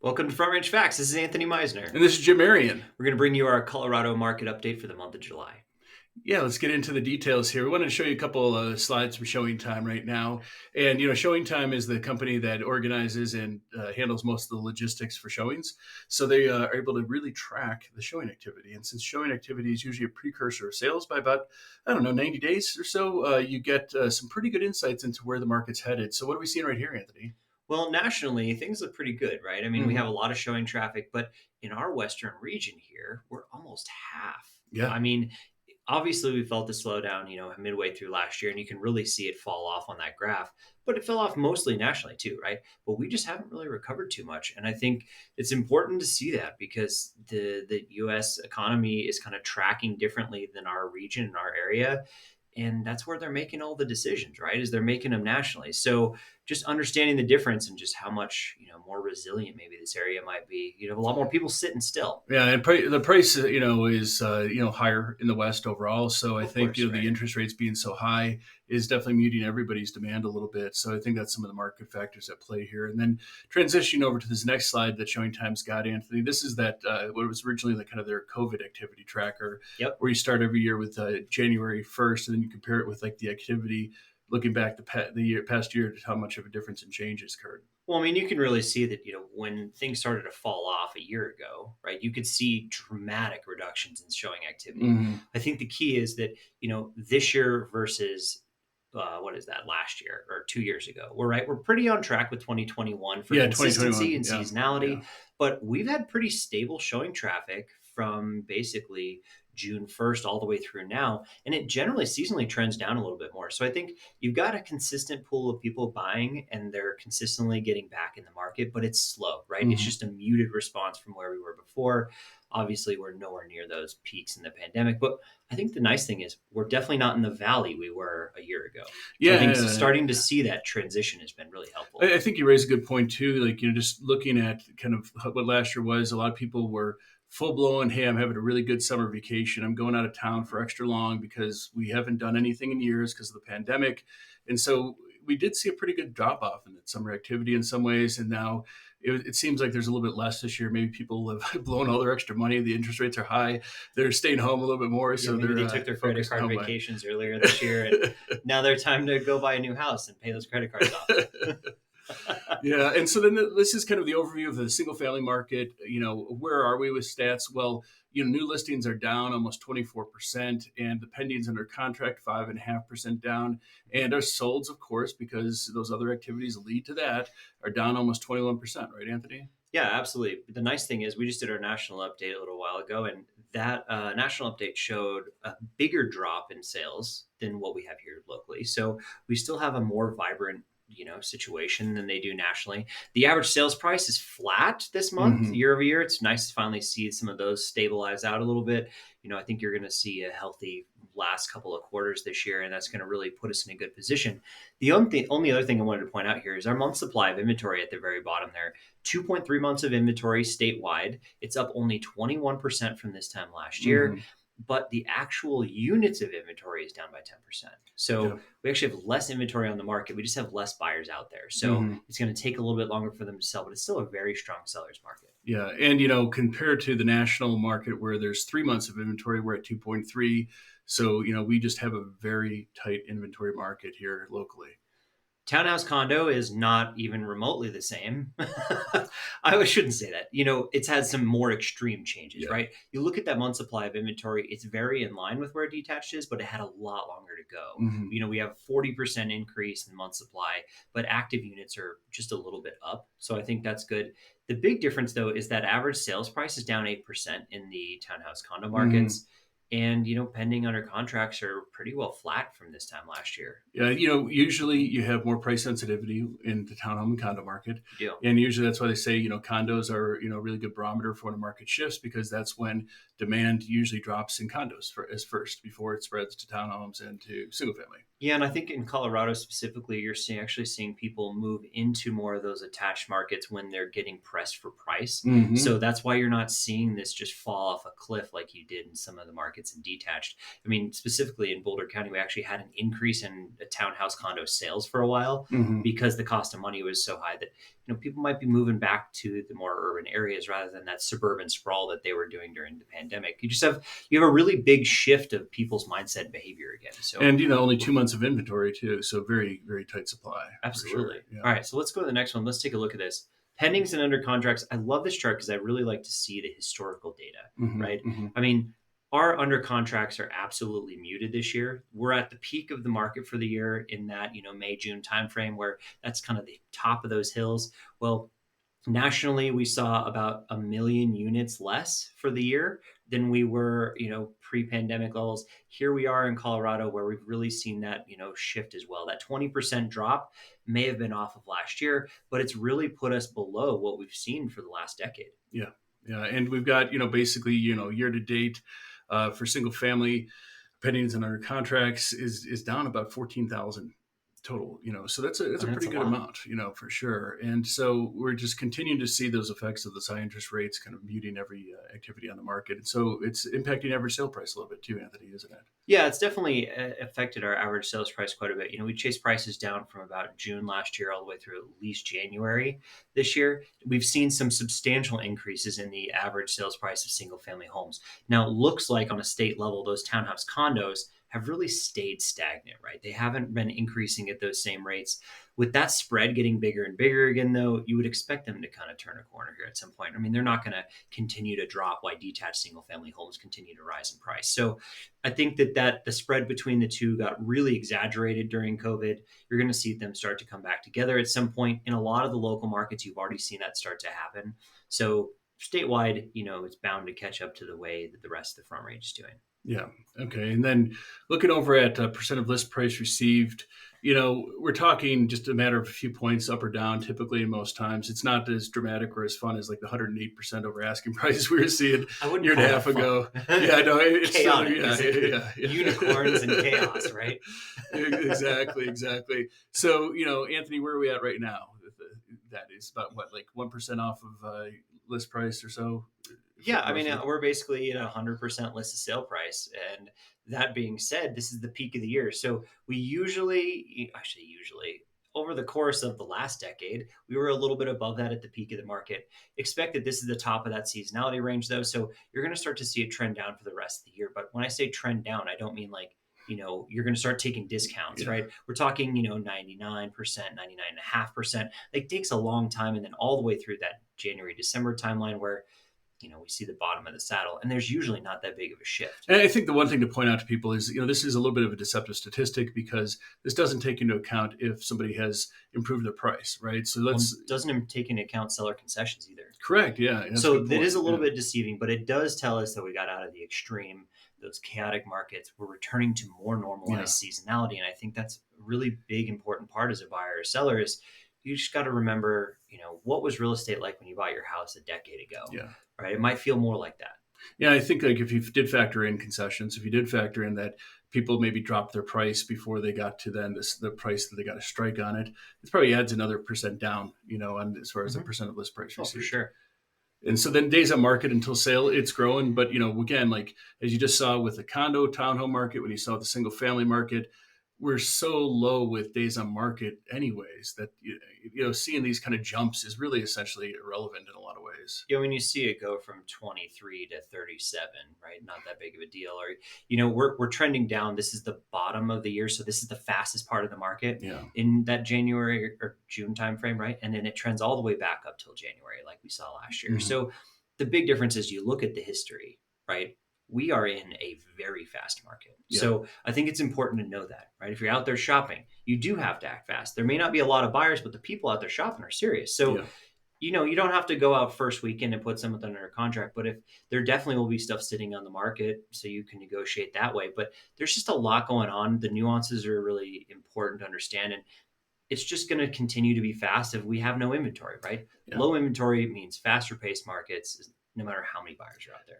Welcome to Front Range Facts. This is Anthony Meisner. And this is Jim Marion. We're going to bring you our Colorado market update for the month of July. Yeah, let's get into the details here. We wanted to show you a couple slides from Showing Time right now. And, Showing Time is the company that organizes and handles most of the logistics for showings. So they are able to really track the showing activity. And since showing activity is usually a precursor of sales by about, 90 days or so, you get some pretty good insights into where the market's headed. So what are we seeing right here, Anthony? Well, nationally, things look pretty good, right? I mean, we Mm-hmm. have a lot of showing traffic, but in our Western region here, we're almost half. Yeah. I mean, obviously we felt the slowdown, midway through last year, and you can really see it fall off on that graph, but it fell off mostly nationally too, right? But we just haven't really recovered too much. And I think it's important to see that because the US economy is kind of tracking differently than our region and our area. And that's where they're making all the decisions, right? Is they're making them nationally. So just understanding the difference and just how much, more resilient maybe this area might be. A lot more people sitting still. Yeah, and the price, is higher in the West overall. So I Of think course, the right? interest rates being so high is definitely muting everybody's demand a little bit. So I think that's some of the market factors at play here. And then transitioning over to this next slide that Showing Time's got, Anthony. This is that what was originally the kind of their COVID activity tracker, Yep. where you start every year with January 1st, and then you compare it with like the activity looking back the past year to how much of a difference in change has occurred. Well, I mean, you can really see that, when things started to fall off a year ago, right, you could see dramatic reductions in showing activity. Mm-hmm. I think the key is that, this year versus what is that last year or 2 years ago, we're pretty on track with 2021 for Yeah, consistency 2021. and Yeah, seasonality, yeah. but we've had pretty stable showing traffic from basically June 1st all the way through now, and it generally seasonally trends down a little bit more. So I think you've got a consistent pool of people buying and they're consistently getting back in the market, but it's slow, right? It's Mm-hmm. just a muted response from where we were before. Obviously, we're nowhere near those peaks in the pandemic, but I think the nice thing is we're definitely not in the valley we were a year ago. So I think Yeah, starting to see that transition has been really helpful. I think you raise a good point too. Like, just looking at kind of what last year was, a lot of people were full blown. Hey, I'm having a really good summer vacation. I'm going out of town for extra long because we haven't done anything in years because of the pandemic. And so we did see a pretty good drop off in that summer activity in some ways. And now it seems like there's a little bit less this year. Maybe people have blown all their extra money. The interest rates are high. They're staying home a little bit more. Yeah, So maybe they're they took their credit focused on card home buying. vacations earlier this year and now they're time to go buy a new house and pay those credit cards off. Yeah, and so then this is kind of the overview of the single family market. Where are we with stats? Well, new listings are down almost 24%, and the pendings under contract 5.5% down, and our solds, of course, because those other activities lead to that, are down almost 21%. Right, Anthony? Yeah, absolutely. The nice thing is we just did our national update a little while ago, and that national update showed a bigger drop in sales than what we have here locally. So we still have a more vibrant, situation than they do nationally. The average sales price is flat this month, Mm-hmm. year over year. It's nice to finally see some of those stabilize out a little bit. I think you're going to see a healthy last couple of quarters this year, and that's going to really put us in a good position. The only other thing I wanted to point out here is our month supply of inventory at the very bottom there. 2.3 months of inventory statewide. It's up only 21% from this time last year, Mm-hmm. but the actual units of inventory is down by 10%. So Yeah. we actually have less inventory on the market. We just have less buyers out there. So Mm-hmm. it's going to take a little bit longer for them to sell, but it's still a very strong seller's market. Yeah, and compared to the national market where there's 3 months of inventory, we're at 2.3. So we just have a very tight inventory market here locally. Townhouse condo is not even remotely the same. I shouldn't say that. It's had some more extreme changes, Yeah. right? You look at that month supply of inventory, it's very in line with where detached is, but it had a lot longer to go. Mm-hmm. We have a 40% increase in month supply, but active units are just a little bit up. So I think that's good. The big difference, though, is that average sales price is down 8% in the townhouse condo Mm-hmm. markets. And, pending under contracts are pretty well flat from this time last year. Yeah, usually you have more price sensitivity in the townhome and condo market. You do. And usually that's why they say, condos are, a really good barometer for when a market shifts because that's when demand usually drops in condos as first before it spreads to townhomes and to single family. Yeah, and I think in Colorado specifically, you're actually seeing people move into more of those attached markets when they're getting pressed for price. Mm-hmm. So that's why you're not seeing this just fall off a cliff like you did in some of the markets in detached. I mean, specifically in Boulder County, we actually had an increase in townhouse condo sales for a while Mm-hmm. because the cost of money was so high that people might be moving back to the more urban areas rather than that suburban sprawl that they were doing during the pandemic. You have a really big shift of people's mindset and behavior again. So And only 2 months of inventory too, so very very tight supply for sure. absolutely. Yeah. All right, so let's go to the next one. Let's take a look at this. Pendings and under contracts. I love this chart because I really like to see the historical data, Hmm. right? Hmm. I mean, our under contracts are absolutely muted this year. We're at the peak of the market for the year in that, May, June timeframe where that's kind of the top of those hills. Well, nationally, we saw about a million units less for the year than we were, pre-pandemic levels. Here we are in Colorado where we've really seen that, shift as well. That 20% drop may have been off of last year, but it's really put us below what we've seen for the last decade. Yeah, yeah, and we've got basically year to date for single family pendings and under contracts is down about 14,000 total. So that's a And that's pretty a good lot. amount, for sure. And so we're just continuing to see those effects of the high interest rates kind of muting every activity on the market, and so it's impacting average sale price a little bit too, Anthony, isn't it? Yeah, it's definitely affected our average sales price quite a bit. We chased prices down from about June last year all the way through at least January this year. We've seen some substantial increases in the average sales price of single family homes. Now, it looks like on a state level, those townhouse condos have really stayed stagnant, right? They haven't been increasing at those same rates. With that spread getting bigger and bigger again, though, you would expect them to kind of turn a corner here at some point. I mean, they're not going to continue to drop while detached single family homes continue to rise in price. So I think that the spread between the two got really exaggerated during COVID. You're going to see them start to come back together at some point. In a lot of the local markets, you've already seen that start to happen. So statewide, it's bound to catch up to the way that the rest of the front range is doing. Yeah. Okay. And then looking over at percent of list price received, we're talking just a matter of a few points up or down. Typically, most times, it's not as dramatic or as fun as like the 108% over asking price we were seeing I a wouldn't year and call a that half fun. ago. Yeah, no, it's still, Chaotic. yeah. Unicorns and chaos, right? Exactly, exactly. So, Anthony, where are we at right now? That is about what, like 1% off of list price or so? Yeah, I mean, Roughly. we're basically at 100% listed sale price. And that being said, this is the peak of the year. So we usually, over the course of the last decade, we were a little bit above that at the peak of the market. Expect that this is the top of that seasonality range, though. So you're going to start to see a trend down for the rest of the year. But when I say trend down, I don't mean like, you're going to start taking discounts, Yeah. right? We're talking, 99%, 99.5%. It takes a long time. And then all the way through that January, December timeline where we see the bottom of the saddle, and there's usually not that big of a shift. And I think the one thing to point out to people is, this is a little bit of a deceptive statistic because this doesn't take into account if somebody has improved their price, right? So Doesn't take into account seller concessions either. correct. Yeah. That's a So good that is point. a little Yeah. bit deceiving, but it does tell us that we got out of the extreme, those chaotic markets. We're returning to more normalized seasonality, and I think that's a really big important part as a buyer or seller is you just got to remember, what was real estate like when you bought your house a decade ago, Yeah. right? It might feel more like that. Yeah, I think like if you did factor in concessions, if you did factor in that people maybe dropped their price before they got to then the price that they got a strike on it, it probably adds another percent down, on as far as the percent of list price Oh, for received. sure. And so then days on market until sale, it's growing. But, again, like as you just saw with the condo townhome market, when you saw the single family market, we're so low with days on market anyways that, seeing these kind of jumps is really essentially irrelevant in a lot of ways. When you see it go from 23 to 37, right? Not that big of a deal. Or, we're trending down. This is the bottom of the year. So this is the fastest part of the market Yeah. in that January or June timeframe, right? And then it trends all the way back up till January, like we saw last year. Mhm. So the big difference is you look at the history, right? We are in a very fast market. Yeah. So I think it's important to know that, right? If you're out there shopping, you do have to act fast. There may not be a lot of buyers, but the people out there shopping are serious. So Yeah. you don't have to go out first weekend and put something under contract, but if there definitely will be stuff sitting on the market, so you can negotiate that way. But there's just a lot going on. The nuances are really important to understand. And it's just going to continue to be fast if we have no inventory, right? Yeah. Low inventory means faster paced markets, no matter how many buyers are out there.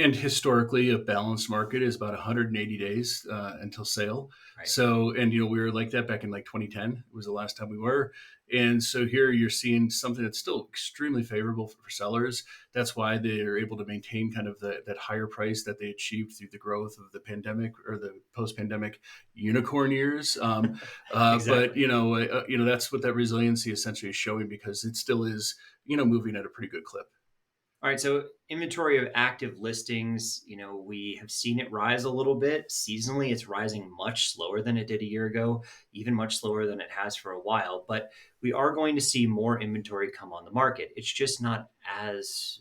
And historically, a balanced market is about 180 days until sale. Right. So, and we were like that back in like 2010 was the last time we were. And so here you're seeing something that's still extremely favorable for sellers. That's why they are able to maintain kind of that higher price that they achieved through the growth of the pandemic or the post-pandemic unicorn years. But Exactly. that's what that resiliency essentially is showing, because it still is moving at a pretty good clip. All right, so inventory of active listings, we have seen it rise a little bit. Seasonally, it's rising much slower than it did a year ago, even much slower than it has for a while. But we are going to see more inventory come on the market. It's just not as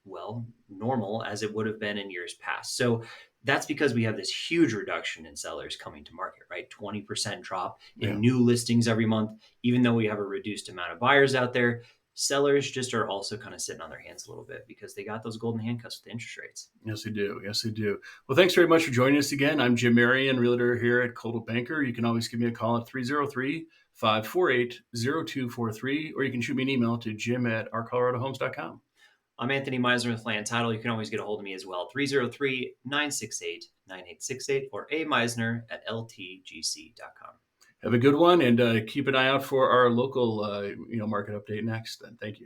well normal as it would have been in years past. So that's because we have this huge reduction in sellers coming to market, right? 20% drop in Yeah. new listings every month, even though we have a reduced amount of buyers out there. Sellers just are also kind of sitting on their hands a little bit because they got those golden handcuffs with the interest rates. Yes, they do. Yes, they do. Well, thanks very much for joining us again. I'm Jim Marion, realtor here at Coldwell Banker. You can always give me a call at 303-548-0243, or you can shoot me an email to jim@ourcoloradohomes.com. I'm Anthony Meisner with Land Title. You can always get a hold of me as well, 303-968-9868 or ameisner@ltgc.com. Have a good one, and keep an eye out for our local market update next. Then, thank you.